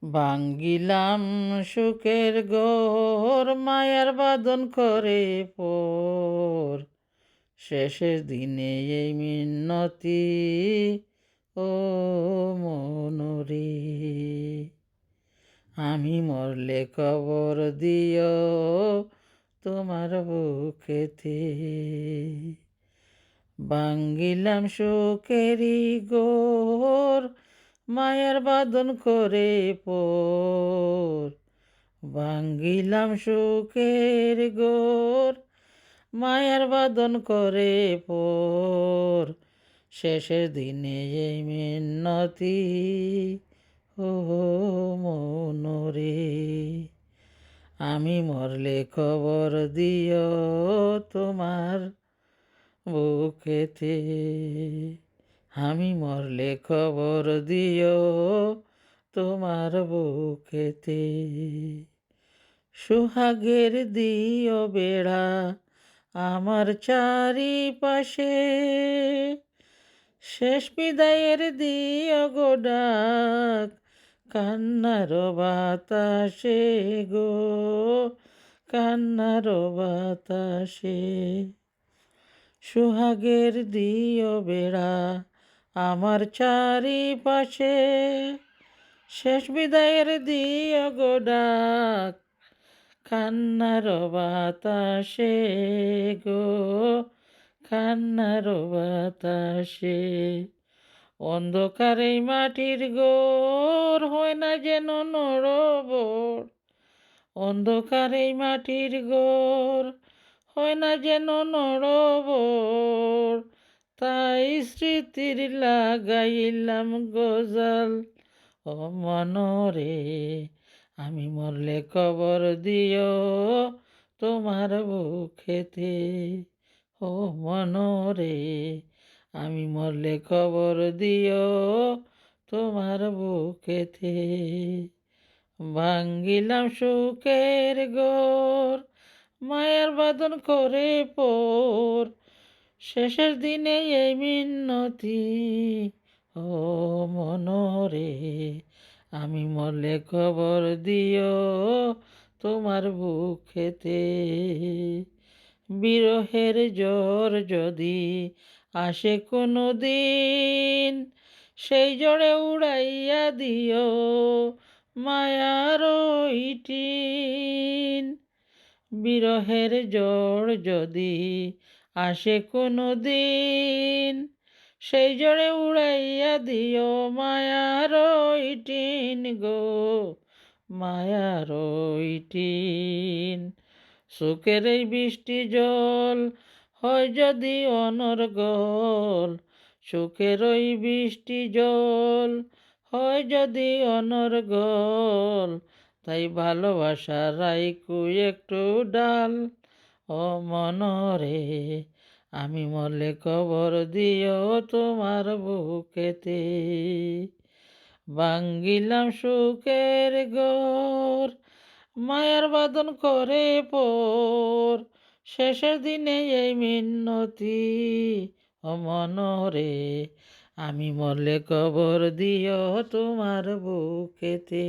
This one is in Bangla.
ভাঙ্গিলাম সুখের ঘোর, মায়ার বাঁধন করে পর। শেষের দিনে এই মিনতি, ও মনরে, আমি মরলে কবর দিও তোমার বুকেতে। ভাঙ্গিলাম সুখেরই ঘোর, মায়ার বাঁধন করে পর। ভাঙ্গিলাম সুখের ঘোর, মায়ার বাঁধন করে পর। শেষের দিনে এই মিনতি, ও মনরে, আমি মরলে খবর দিও তোমার বুকেতে। আমি মরলে খবর দিও তোমার বুকেতে। সোহাগের দিও বেড়া আমার চারিপাশে, শেষ বিদায়ের দিও গো ডাক কান্নার বাতাসে গো, কান্নার বাতাসে। সোহাগের দিও বেড়া আমার চারিপাশে, শেষ বিদায়ের দিও গো ডাক কান্নার বাতাসে গো, কান্নার বাতাসে। অন্ধকারে মাটির ঘর হয় না যেন নড়বড়, অন্ধকারে মাটির ঘর হয় না যেন নড়বড়। তাই স্মৃতির লাগাইলাম গজাল, ও মনরে, আমি মরলে কবর দিও তোমার বুকেতে। ও মনরে, আমি মরলে খবর দিও তোমার বুকেতে। ভাঙ্গিলাম সুখের ঘোর, মায়ার বাঁধন করে পর। শেষের দিনে এই মিনতি, ও মনরে, আমি মরলে খবর দিও তোমার বুকেতে। বিরহের জ্বর যদি আসে কোনো দিন, সেই জ্বরে উড়াইয়া দিও মায়ার টিন। বিরহের জ্বর যদি আসে কোনো দিন, সেই জ্বরে উড়াইয়া দিও মায়ার টিন গো, মায়ার টিন। সুখের এই বৃষ্টি জল হয় যদি অনর্গল, সুখের ওই বৃষ্টি জল হয় যদি অনর্গল। তাই ভালোবাসা রাইকু একটু ডাল, ও মনরে, আমি মরলে খবর দিও তোমার বুকেতে। ভাঙ্গিলাম সুখের ঘর, মায়ার বাঁধন করে পর। শেষের দিনে এই মিনতি, ও মনরে, আমি মরলে কবর দিও তোমার বুকেতে।